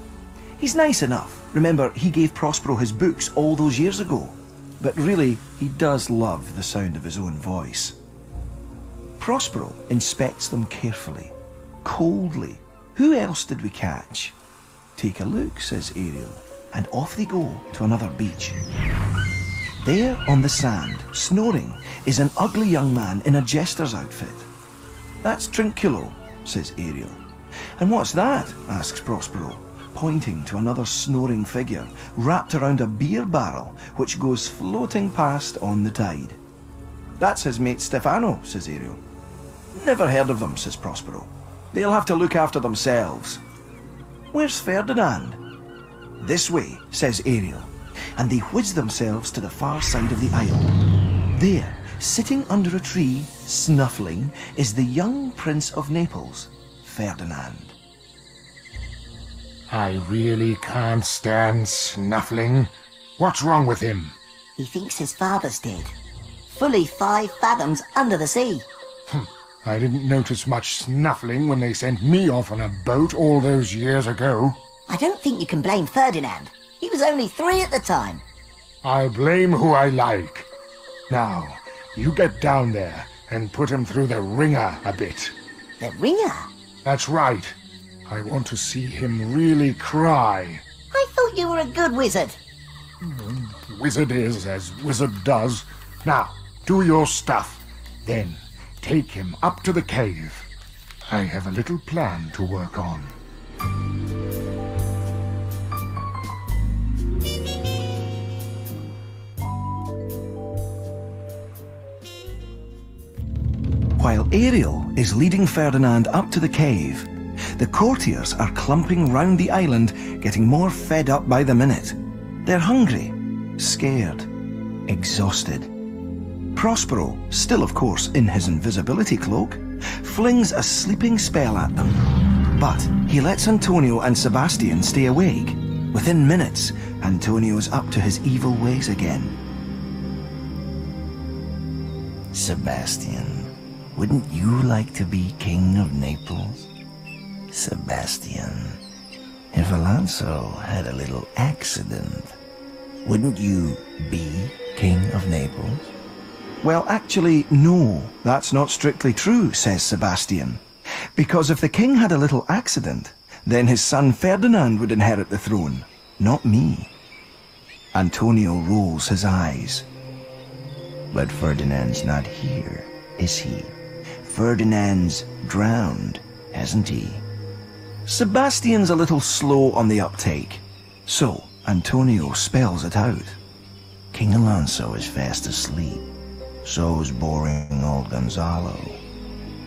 Speaker 4: He's nice enough. Remember, he gave Prospero his books all those years ago. But really, he does love the sound of his own voice. Prospero inspects them carefully, coldly. Who else did we catch? Take a look, says Ariel, and off they go to another beach. There on the sand, snoring, is an ugly young man in a jester's outfit. That's Trinculo, says Ariel. And what's that? Asks Prospero, pointing to another snoring figure wrapped around a beer barrel which goes floating past on the tide. That's his mate Stefano, says Ariel. Never heard of them, says Prospero. They'll have to look after themselves. Where's Ferdinand? This way, says Ariel, and they whiz themselves to the far side of the isle. There, sitting under a tree, snuffling, is the young Prince of Naples, Ferdinand.
Speaker 6: I really can't stand Snuffling. What's wrong with him?
Speaker 7: He thinks his father's dead. Fully 5 fathoms under the sea.
Speaker 6: I didn't notice much snuffling when they sent me off on a boat all those years ago.
Speaker 7: I don't think you can blame Ferdinand. He was only 3 at the time.
Speaker 6: I'll blame who I like. Now, you get down there and put him through the ringer a bit.
Speaker 7: The ringer?
Speaker 6: That's right. I want to see him really cry.
Speaker 7: I thought you were a good wizard.
Speaker 6: Wizard is as wizard does. Now, do your stuff. Then, take him up to the cave. I have a little plan to work on.
Speaker 4: While Ariel is leading Ferdinand up to the cave, the courtiers are clumping round the island, getting more fed up by the minute. They're hungry, scared, exhausted. Prospero, still of course in his invisibility cloak, flings a sleeping spell at them. But he lets Antonio and Sebastian stay awake. Within minutes, Antonio's up to his evil ways again.
Speaker 8: Sebastian, wouldn't you like to be King of Naples? Sebastian, if Alonso had a little accident, wouldn't you be King of Naples?
Speaker 4: Well, actually, no, that's not strictly true, says Sebastian. Because if the king had a little accident, then his son Ferdinand would inherit the throne, not me. Antonio rolls his eyes.
Speaker 8: But Ferdinand's not here, is he? Ferdinand's drowned, hasn't he?
Speaker 4: Sebastian's a little slow on the uptake, so Antonio spells it out.
Speaker 8: King Alonso is fast asleep. So's boring old Gonzalo.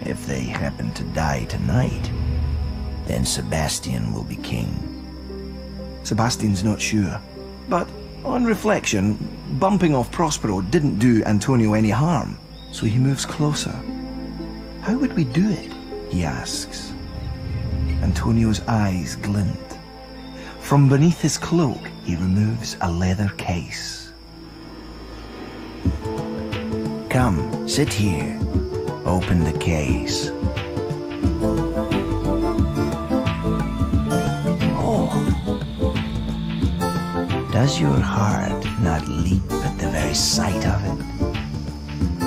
Speaker 8: If they happen to die tonight, then Sebastian will be king.
Speaker 4: Sebastian's not sure, but on reflection, bumping off Prospero didn't do Antonio any harm, so he moves closer. How would we do it? He asks. Antonio's eyes glint. From beneath his cloak, he removes a leather case.
Speaker 8: Come, sit here. Open the case. Does your heart not leap at the very sight of it?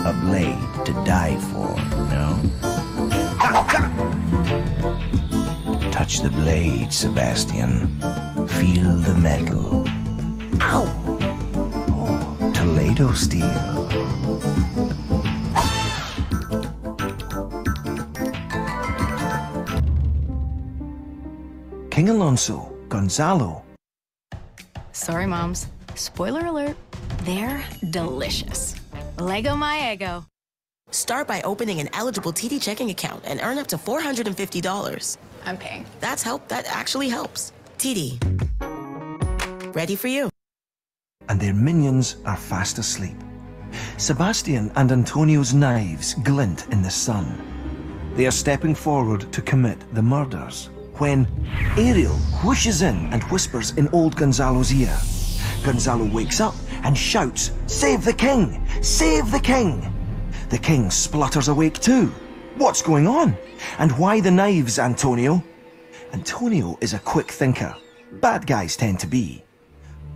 Speaker 8: A blade to die for, no? Touch the blade, Sebastian. Feel the metal. Ow! Oh, Toledo steel.
Speaker 4: King Alonso, Gonzalo.
Speaker 9: Sorry, Moms. Spoiler alert. They're delicious. Lego my ego.
Speaker 10: Start by opening an eligible TD checking account and earn up to $450.
Speaker 9: I'm paying.
Speaker 10: That actually helps. TD. Ready for you.
Speaker 4: And their minions are fast asleep. Sebastian and Antonio's knives glint in the sun. They are stepping forward to commit the murders, when Ariel whooshes in and whispers in old Gonzalo's ear. Gonzalo wakes up and shouts, "Save the king! Save the king!" The king splutters awake too. What's going on? And why the knives, Antonio? Antonio is a quick thinker. Bad guys tend to be.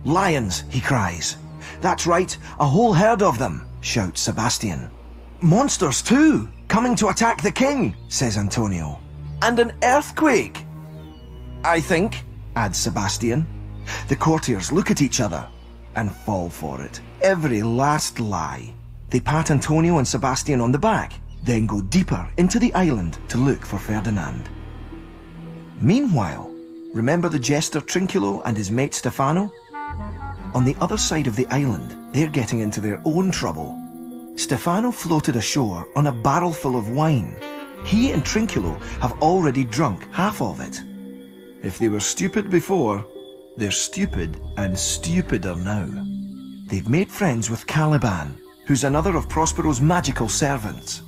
Speaker 4: "Lions," he cries. "That's right, a whole herd of them," shouts Sebastian. "Monsters too, coming to attack the king," says Antonio. "And an earthquake, I think," adds Sebastian. The courtiers look at each other and fall for it. Every last lie. They pat Antonio and Sebastian on the back, then go deeper into the island to look for Ferdinand. Meanwhile, remember the jester Trinculo and his mate Stefano? On the other side of the island, they're getting into their own trouble. Stefano floated ashore on a barrel full of wine. He and Trinculo have already drunk half of it. If they were stupid before, they're stupid and stupider now. They've made friends with Caliban, who's another of Prospero's magical servants.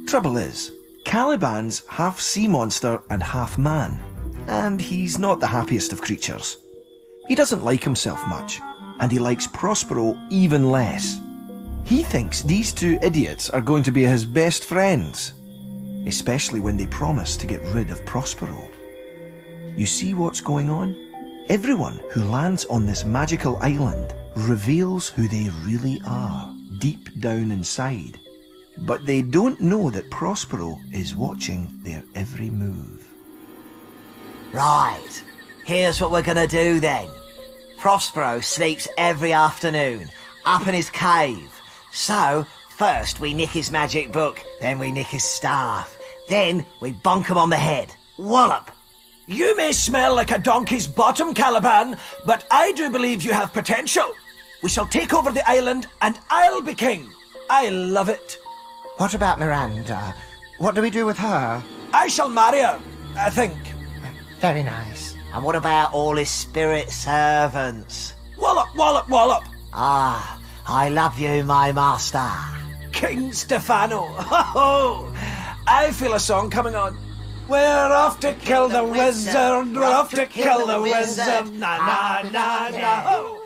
Speaker 4: Trouble is, Caliban's half sea monster and half man, and he's not the happiest of creatures. He doesn't like himself much, and he likes Prospero even less. He thinks these two idiots are going to be his best friends, especially when they promise to get rid of Prospero. You see what's going on? Everyone who lands on this magical island reveals who they really are, deep down inside. But they don't know that Prospero is watching their every move.
Speaker 7: Right, here's what we're gonna do then. Prospero sleeps every afternoon, up in his cave. So, first we nick his magic book, then we nick his staff. Then we bonk him on the head. Wallop!
Speaker 11: You may smell like a donkey's bottom, Caliban, but I do believe you have potential. We shall take over the island, and I'll be king. I love it.
Speaker 12: What about Miranda? What do we do with her?
Speaker 11: I shall marry her, I think.
Speaker 12: Very nice.
Speaker 7: And what about all his spirit servants?
Speaker 11: Wallop, wallop, wallop.
Speaker 7: Ah, I love you, my master.
Speaker 11: King Stefano. Ho-ho! I feel a song coming on. We're off to kill the wizard. We're off to kill the wizard. Na na na na. Ho!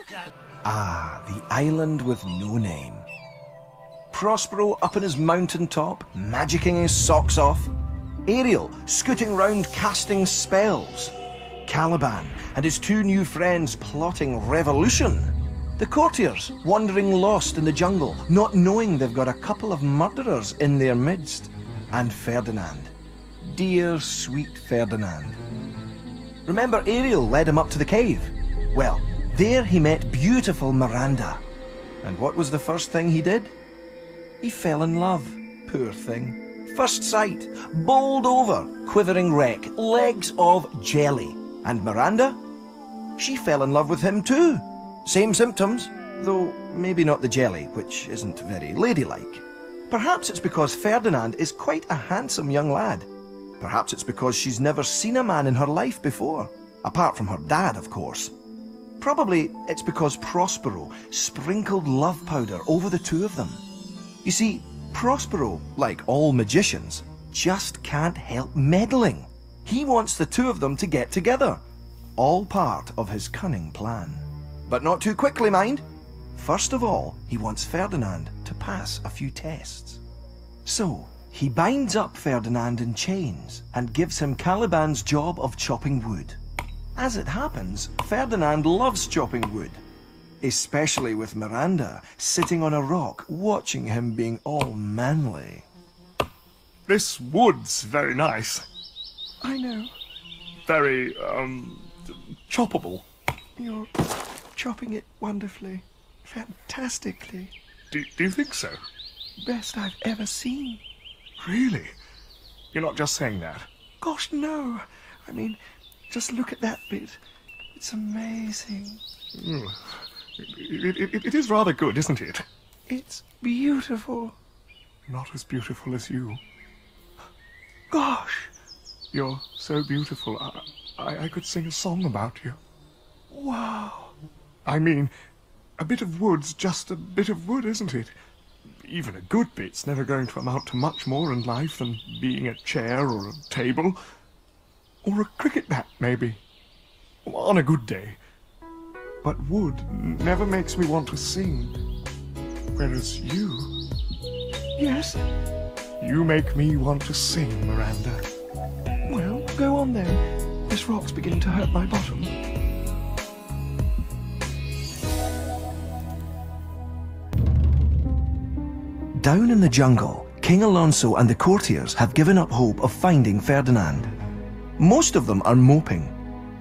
Speaker 4: Ah, the island with no name. Prospero up on his mountain top, magicking his socks off. Ariel scooting round casting spells. Caliban and his two new friends plotting revolution. The courtiers wandering lost in the jungle, not knowing they've got a couple of murderers in their midst. And Ferdinand. Dear, sweet Ferdinand. Remember Ariel led him up to the cave? Well, there he met beautiful Miranda. And what was the first thing he did? He fell in love, poor thing. First sight, bowled over, quivering wreck, legs of jelly. And Miranda? She fell in love with him too. Same symptoms, though maybe not the jelly, which isn't very ladylike. Perhaps it's because Ferdinand is quite a handsome young lad. Perhaps it's because she's never seen a man in her life before, apart from her dad, of course. Probably it's because Prospero sprinkled love powder over the two of them. You see, Prospero, like all magicians, just can't help meddling. He wants the two of them to get together. All part of his cunning plan. But not too quickly, mind. First of all, he wants Ferdinand to pass a few tests. So, he binds up Ferdinand in chains and gives him Caliban's job of chopping wood. As it happens, Ferdinand loves chopping wood, especially with Miranda sitting on a rock watching him being all manly.
Speaker 6: This wood's very nice.
Speaker 4: I know.
Speaker 6: Very, choppable.
Speaker 4: You're chopping it wonderfully, fantastically.
Speaker 6: Do you think so?
Speaker 4: Best I've ever seen.
Speaker 6: Really? You're not just saying that?
Speaker 4: Gosh, no. I mean, just look at that bit. It's amazing.
Speaker 6: It is rather good, isn't it?
Speaker 4: It's beautiful.
Speaker 6: Not as beautiful as you.
Speaker 4: Gosh!
Speaker 6: You're so beautiful. I could sing a song about you.
Speaker 4: Wow.
Speaker 6: I mean, a bit of wood's just a bit of wood, isn't it? Even a good bit's never going to amount to much more in life than being a chair or a table. Or a cricket bat, maybe. On a good day. But wood never makes me want to sing. Whereas you...
Speaker 4: Yes?
Speaker 6: You make me want to sing, Miranda.
Speaker 4: Well, go on then. This rock's beginning to hurt my bottom. Down in the jungle, King Alonso and the courtiers have given up hope of finding Ferdinand. Most of them are moping.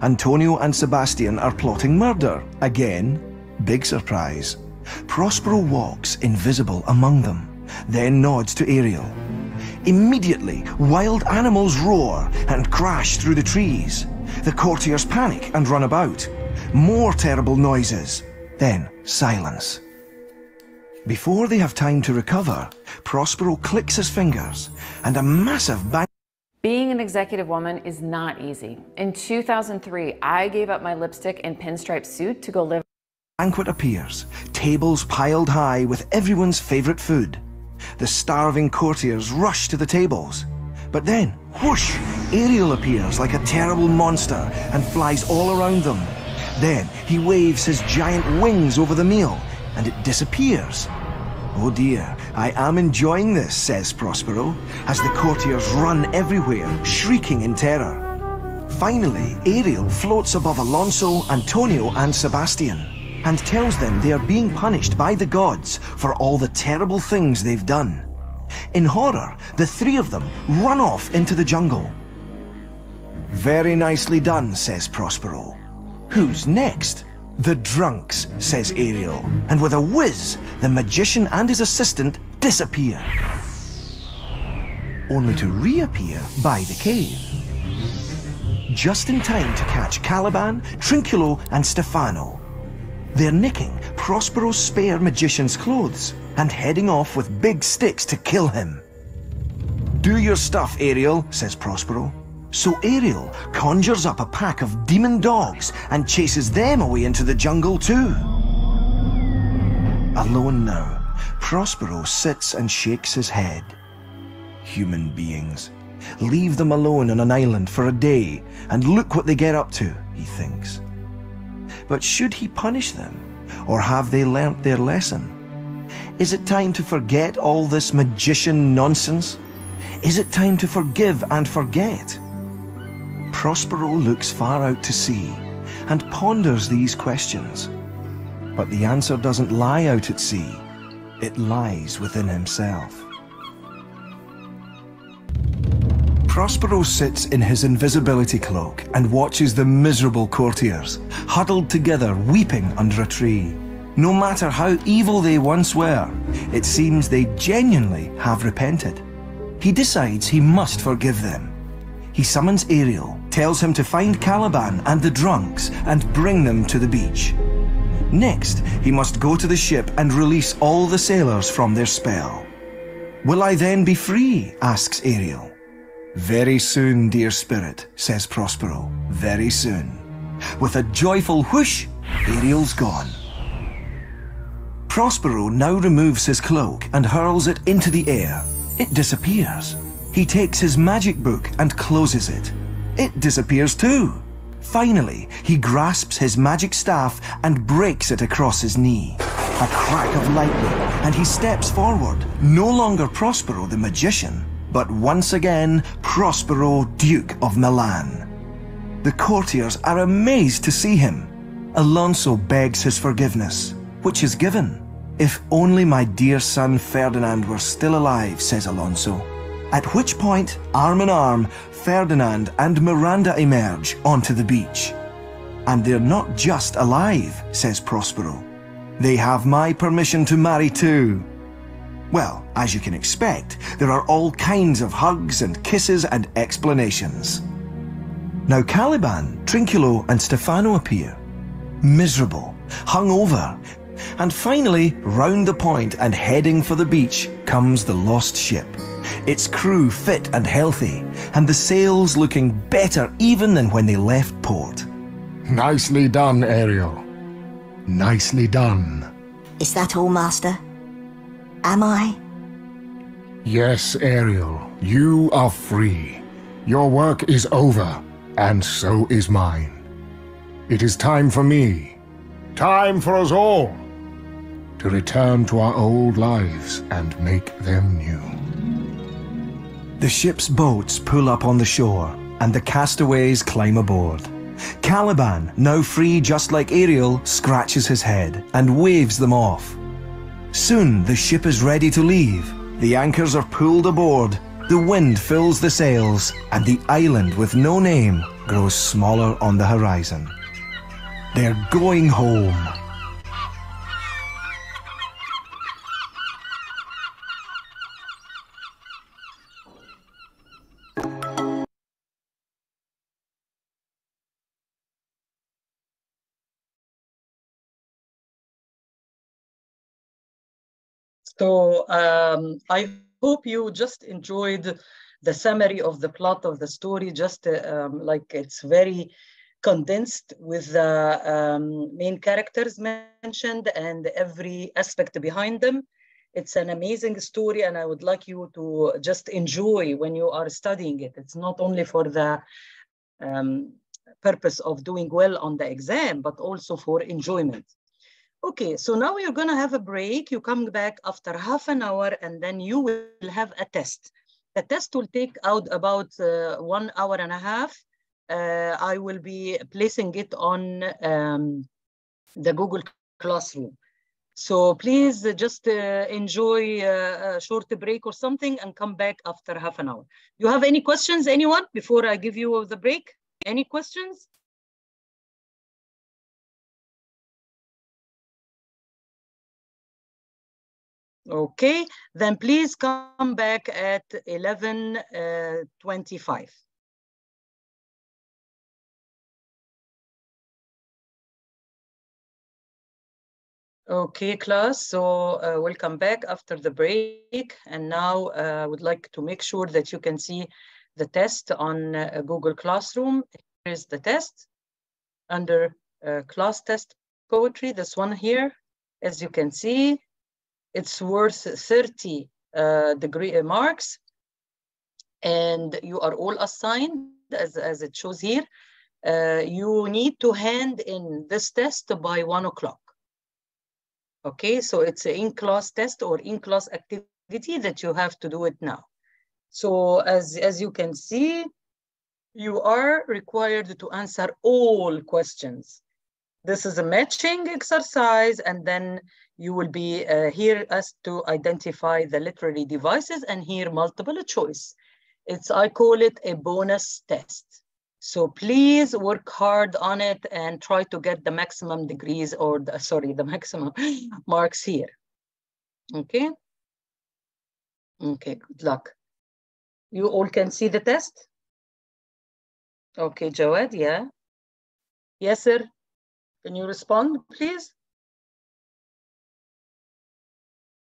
Speaker 4: Antonio and Sebastian are plotting murder. Again, big surprise. Prospero walks invisible among them, then nods to Ariel. Immediately, wild animals roar and crash through the trees. The courtiers panic and run about. More terrible noises. Then silence. Before they have time to recover, Prospero clicks his fingers and a massive bang.
Speaker 13: Being an executive woman is not easy. In 2003, I gave up my lipstick and pinstripe suit to go live.
Speaker 4: Banquet appears, tables piled high with everyone's favorite food. The starving courtiers rush to the tables. But then, whoosh, Ariel appears like a terrible monster and flies all around them. Then he waves his giant wings over the meal and it disappears. Oh dear, I am enjoying this, says Prospero, as the courtiers run everywhere, shrieking in terror. Finally, Ariel floats above Alonso, Antonio and Sebastian, and tells them they are being punished by the gods for all the terrible things they've done. In horror, the three of them run off into the jungle. Very nicely done, says Prospero. Who's next? The drunks, says Ariel, and with a whiz, the magician and his assistant disappear. Only to reappear by the cave. Just in time to catch Caliban, Trinculo and Stefano. They're nicking Prospero's spare magician's clothes and heading off with big sticks to kill him. Do your stuff, Ariel, says Prospero. So Ariel conjures up a pack of demon dogs and chases them away into the jungle too. Alone now, Prospero sits and shakes his head. Human beings. Leave them alone on an island for a day and look what they get up to, he thinks. But should he punish them, or have they learnt their lesson? Is it time to forget all this magician nonsense? Is it time to forgive and forget? Prospero looks far out to sea and ponders these questions. But the answer doesn't lie out at sea. It lies within himself. Prospero sits in his invisibility cloak and watches the miserable courtiers, huddled together weeping under a tree. No matter how evil they once were, it seems they genuinely have repented. He decides he must forgive them. He summons Ariel, tells him to find Caliban and the drunks and bring them to the beach. Next, he must go to the ship and release all the sailors from their spell. Will I then be free? Asks Ariel. Very soon, dear spirit, says Prospero. Very soon. With a joyful whoosh, Ariel's gone. Prospero now removes his cloak and hurls it into the air. It disappears. He takes his magic book and closes it. It disappears too. Finally, he grasps his magic staff and breaks it across his knee. A crack of lightning, and he steps forward, no longer Prospero the magician, but once again Prospero, Duke of Milan. The courtiers are amazed to see him. Alonso begs his forgiveness, which is given. If only my dear son Ferdinand were still alive, says Alonso. At which point, arm in arm, Ferdinand and Miranda emerge onto the beach. And they're not just alive, says Prospero. They have my permission to marry too. Well, as you can expect, there are all kinds of hugs and kisses and explanations. Now Caliban, Trinculo and Stefano appear. Miserable, hungover, and finally, round the point and heading for the beach comes the lost ship. Its crew fit and healthy, and the sails looking better even than when they left port.
Speaker 6: Nicely done, Ariel. Nicely done.
Speaker 14: Is that all, Master? Am I?
Speaker 6: Yes, Ariel, you are free. Your work is over, and so is mine. It is time for me, time for us all, to return to our old lives and make them new.
Speaker 4: The ship's boats pull up on the shore, and the castaways climb aboard. Caliban, now free just like Ariel, scratches his head and waves them off. Soon the ship is ready to leave. The anchors are pulled aboard, the wind fills the sails, and the island with no name grows smaller on the horizon. They're going home.
Speaker 1: So I hope you just enjoyed the summary of the plot of the story, just like it's very condensed with the main characters mentioned and every aspect behind them. It's an amazing story, and I would like you to just enjoy when you are studying it. It's not only for the purpose of doing well on the exam, but also for enjoyment. Okay, so now you're going to have a break. You come back after half an hour, and then you will have a test. The test will take out about 1 hour and a half. I will be placing it on the Google Classroom. So please just enjoy a short break or something and come back after half an hour. Do you have any questions, anyone, before I give you the break? Any questions? Okay, then please come back at 11:25. Okay, class, so we'll come back after the break. And now I would like to make sure that you can see the test on Google Classroom. Here's the test under class test poetry, this one here. As you can see, it's worth 30 degree marks, and you are all assigned as it shows here. You need to hand in this test by 1 o'clock. Okay, so it's an in-class test or in-class activity that you have to do it now. So as you can see, you are required to answer all questions. This is a matching exercise, and then you will be here asked to identify the literary devices and here multiple choice. I call it a bonus test. So please work hard on it and try to get the maximum degrees or the maximum marks here. Okay? Okay, good luck. You all can see the test? Okay, Jawad, yeah. Yes, sir. Can you respond, please?